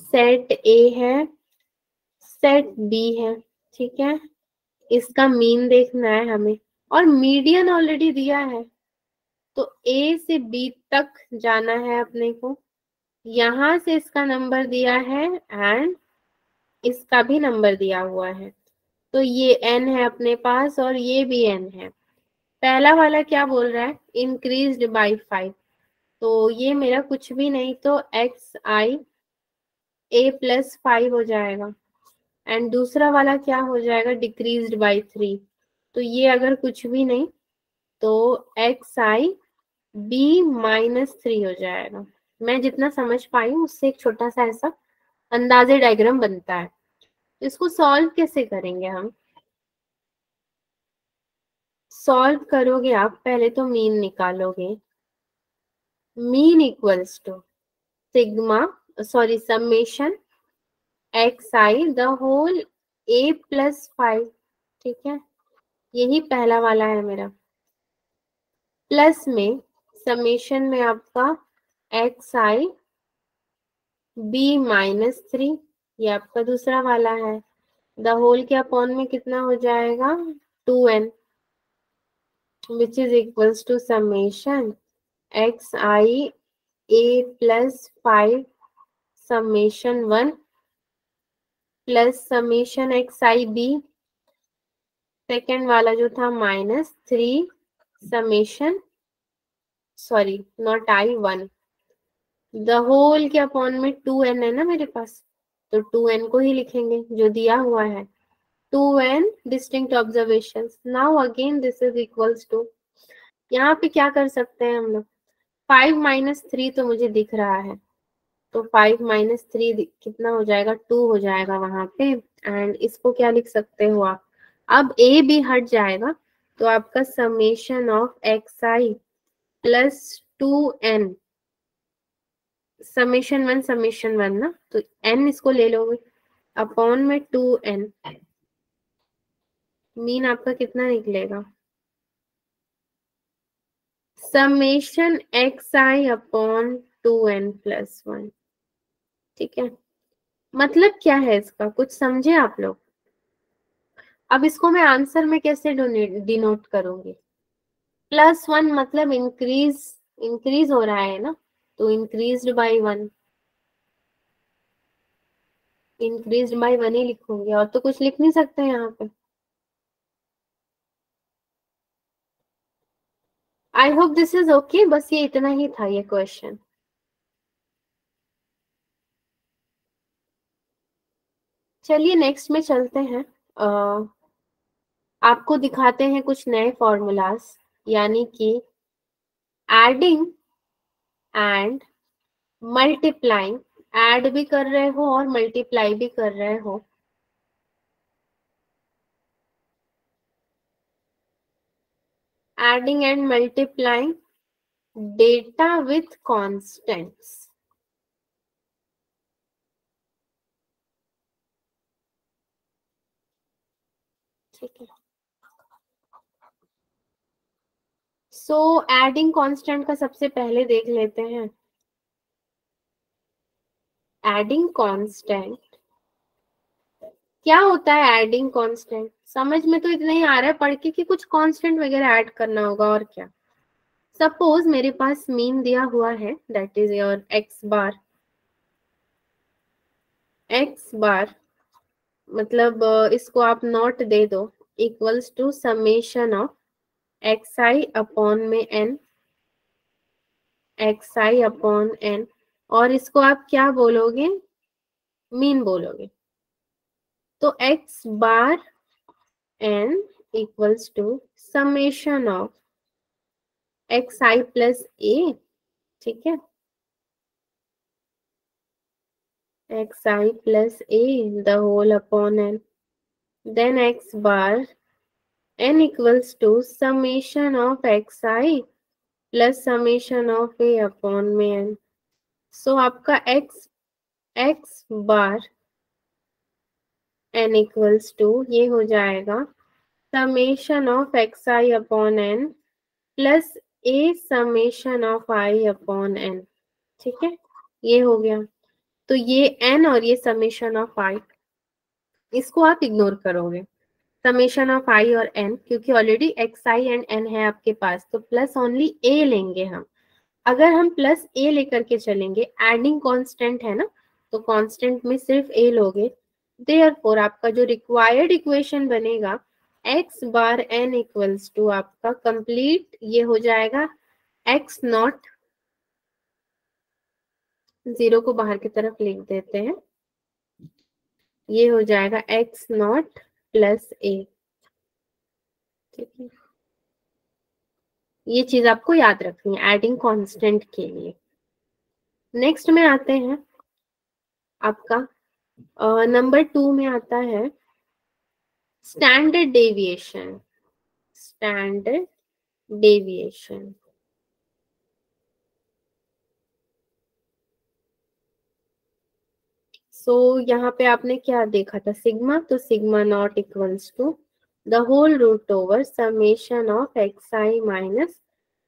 सेट ए है, सेट बी है, ठीक है। इसका मीन देखना है हमें और मीडियन ऑलरेडी दिया है, तो ए से बी तक जाना है अपने को। यहां से इसका नंबर दिया है एंड इसका भी नंबर दिया हुआ है, तो ये n है अपने पास और ये भी n है। पहला वाला क्या बोल रहा है, इंक्रीज्ड बाय 5, तो ये मेरा कुछ भी नहीं, तो एक्स आई ए प्लस 5 हो जाएगा। एंड दूसरा वाला क्या हो जाएगा, डिक्रीज्ड बाय 3, तो ये अगर कुछ भी नहीं तो एक्स आई बी माइनस 3 हो जाएगा। मैं जितना समझ पाई हूँ उससे एक छोटा सा ऐसा अंदाजे डायग्राम बनता है। इसको सॉल्व कैसे करेंगे हम, सॉल्व करोगे आप पहले तो मीन निकालोगे, mean equals to sigma sorry summation x i the whole a plus 5, ठीक है, यही पहला वाला है मेरा, प्लस में समेशन में आपका एक्स आई बी माइनस 3, ये आपका दूसरा वाला है, द होल के अपॉन में कितना हो जाएगा 2n, which is equals to summation x i a plus 5 summation 1 plus summation x i b, second वाला जो था -3 summation, sorry not i 1, the whole के अपॉन में 2n है ना मेरे पास, तो 2n को ही लिखेंगे जो दिया हुआ है, 2n distinct observations. Now again this is equals to, यहाँ पे क्या कर सकते हैं हम लोग, 5 - 3 तो मुझे दिख रहा है, तो 5 - 3 कितना हो जाएगा, 2 हो जाएगा वहां पे। एंड इसको क्या लिख सकते हो आप, अब ए भी हट जाएगा, तो आपका summation of x i plus 2n, summation one ना, तो n इसको ले लोगे अपॉन में 2n, मीन आपका कितना निकलेगा, summation x i upon 2n plus 1। ठीक है, मतलब क्या है इसका, कुछ समझे आप लोग। अब इसको मैं आंसर में कैसे डिनोट करूंगी, +1 मतलब इंक्रीज हो रहा है ना, तो इंक्रीज्ड बाय 1, इंक्रीज्ड बाय 1 ही लिखूंगी, और तो कुछ लिख नहीं सकते यहाँ पे। I hope this is okay, बस ये इतना ही था ये क्वेश्चन। चलिए नेक्स्ट में चलते हैं। आपको दिखाते हैं कुछ नए फॉर्मूलाज, यानी कि एडिंग एंड मल्टीप्लाइंग, ऐड भी कर रहे हो और मल्टीप्लाई भी कर रहे हो, adding and multiplying data with constants. ठीक है, सो एडिंग कांस्टेंट का सबसे पहले देख लेते हैं। एडिंग कांस्टेंट क्या होता है, एडिंग कांस्टेंट समझ में तो इतना ही आ रहा है पढ़ के कि कुछ कांस्टेंट वगैरह ऐड करना होगा, और क्या। सपोज मेरे पास मीन दिया हुआ है, that is your x bar मतलब इसको आप नॉट दे दो, equals to summation of x i upon में n, x i upon n, और इसको आप क्या बोलोगे, मीन बोलोगे, तो x bar n equals to summation of x i plus a. ठीक है, x i plus a the whole upon n, then x bar n equals to summation of x i plus summation of A upon में n. So आपका x x bar n equals to ये हो जाएगा summation of x i upon n plus a summation of i upon n. ठीक है, ये हो गया, तो ये एन और ये समेशन ऑफ आई, इसको आप इग्नोर करोगे, समेशन ऑफ आई और एन, क्योंकि already x i and n है आपके पास, तो प्लस ओनली ए लेंगे हम। अगर हम प्लस ए लेकर के चलेंगे, एडिंग कांस्टेंट है ना, तो कांस्टेंट में सिर्फ ए लोगे, देयरफॉर आपका जो रिक्वायर्ड इक्वेशन बनेगा x bar n equals to आपका कंप्लीट ये हो जाएगा एक्स नॉट, जीरो को बाहर की तरफ लिख देते हैं, ये हो जाएगा एक्स नॉट प्लस ए। ठीक है, ये चीज आपको याद रखनी है एडिंग कांस्टेंट के लिए। नेक्स्ट में आते हैं, आपका नंबर 2 में आता है standard deviation, standard deviation. So यहाँ पे आपने क्या देखा था, सिग्मा, तो sigma naught equals to the whole root over summation of x I minus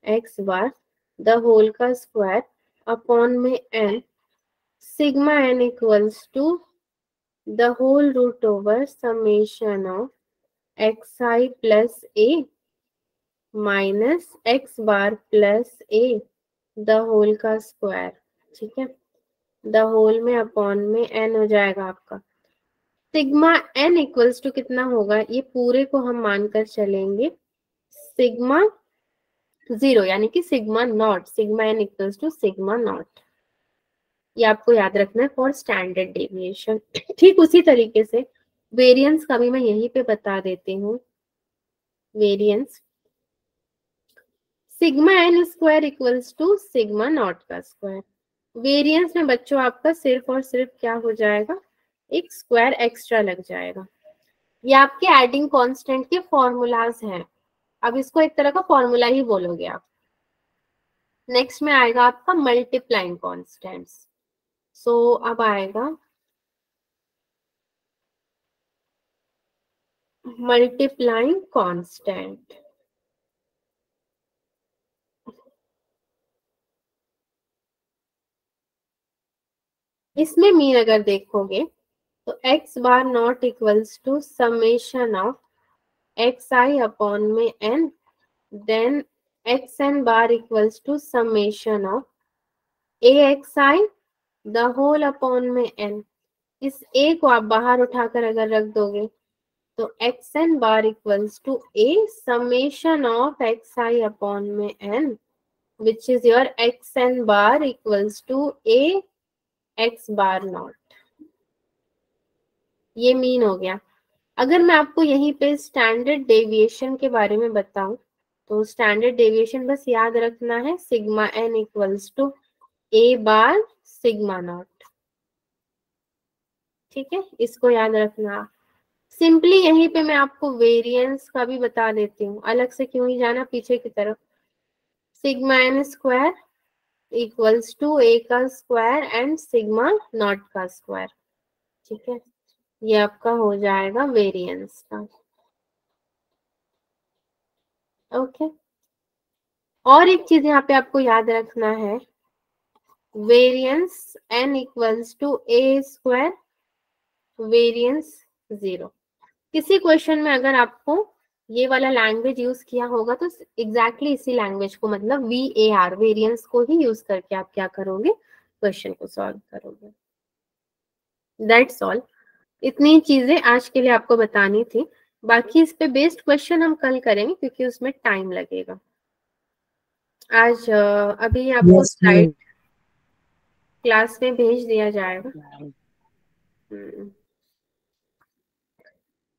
x bar the whole का स्क्वायर अपॉन में n, sigma n equals to the whole root over summation of x i plus a minus x bar plus a the whole का square, ठीक है, the whole में upon में n हो जाएगा आपका। सिग्मा n इक्वल्स टू कितना होगा, ये पूरे को हम मानकर चलेंगे सिग्मा 0, यानी कि sigma naught, sigma n equals to sigma naught. ये आपको याद रखना है फॉर स्टैंडर्ड डेविएशन। ठीक उसी तरीके से वेरिएंस का भी मैं यहीं पे बता देती हूँ। Variance sigma n square equals to sigma naught का स्क्वायर। वेरिएंस में बच्चों आपका सिर्फ और सिर्फ क्या हो जाएगा, एक स्क्वायर एक्स्ट्रा लग जाएगा। ये आपके एडिंग कांस्टेंट के फॉर्मूलाज हैं, अब इसको एक तरह का फॉर्मूला ही बोलोगे आप। नेक्स्ट में आएगा आपका मल्टीप्लाइंग कांस्टेंट्स। सो अब आएगा मल्टीप्लाइंग कांस्टेंट। इसमें मीन अगर देखोगे तो x bar naught equals to summation of x i upon में n, then x n bar equals to summation of a x i the whole upon में n। इस a को आप बाहर उठाकर अगर रख दोगे तो x n bar equals to a summation of x i upon में n, which is your x n bar equals to a x bar naught. ये मीन हो गया। अगर मैं आपको यहीं पे स्टैंडर्ड डेविएशन के बारे में बताऊं तो स्टैंडर्ड डेविएशन बस याद रखना है sigma n equals to a bar sigma naught, ठीक है, इसको याद रखना। सिंपली यहीं पे मैं आपको वेरिएंस का भी बता देती हूँ, अलग से क्यों ही जाना पीछे की तरफ। Sigma n square equals to a का स्क्वायर एंड सिग्मा नॉट का स्क्वायर, ठीक है, ये आपका हो जाएगा वेरिएंस का। ओके, और एक चीज यहाँ पे आपको याद रखना है, variance n equals to a square, variance 0। किसी क्वेश्चन में अगर आपको ये वाला लैंग्वेज यूज किया होगा तो एग्जैक्टली इसी लैंग्वेज को, मतलब VAR, वेरिएंस को ही यूज करके आप क्या करोगे, क्वेश्चन को सॉल्व करोगे। दैट्स ऑल, इतनी चीजें आज के लिए आपको बतानी थी। बाकी इस पे बेस्ड क्वेश्चन हम कल करेंगे क्योंकि उसमें टाइम लगेगा। आज अभी आपको यस स्लाइड मैम। क्लास में भेज दिया जाएगा।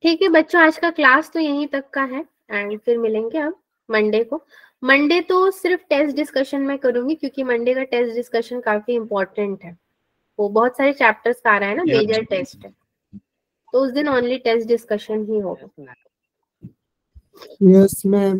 ठीक है बच्चों, आज का क्लास तो यहीं तक का है एंड फिर मिलेंगे अब मंडे को। मंडे तो सिर्फ टेस्ट डिस्कशन में करूंगी क्योंकि मंडे का टेस्ट डिस्कशन काफी इंपॉर्टेंट है, वो बहुत सारे चैप्टर्स का आ रहा है ना, मेजर टेस्ट है, तो उस दिन ओनली टेस्ट डिस्कशन ही होगा। Yes ma'am.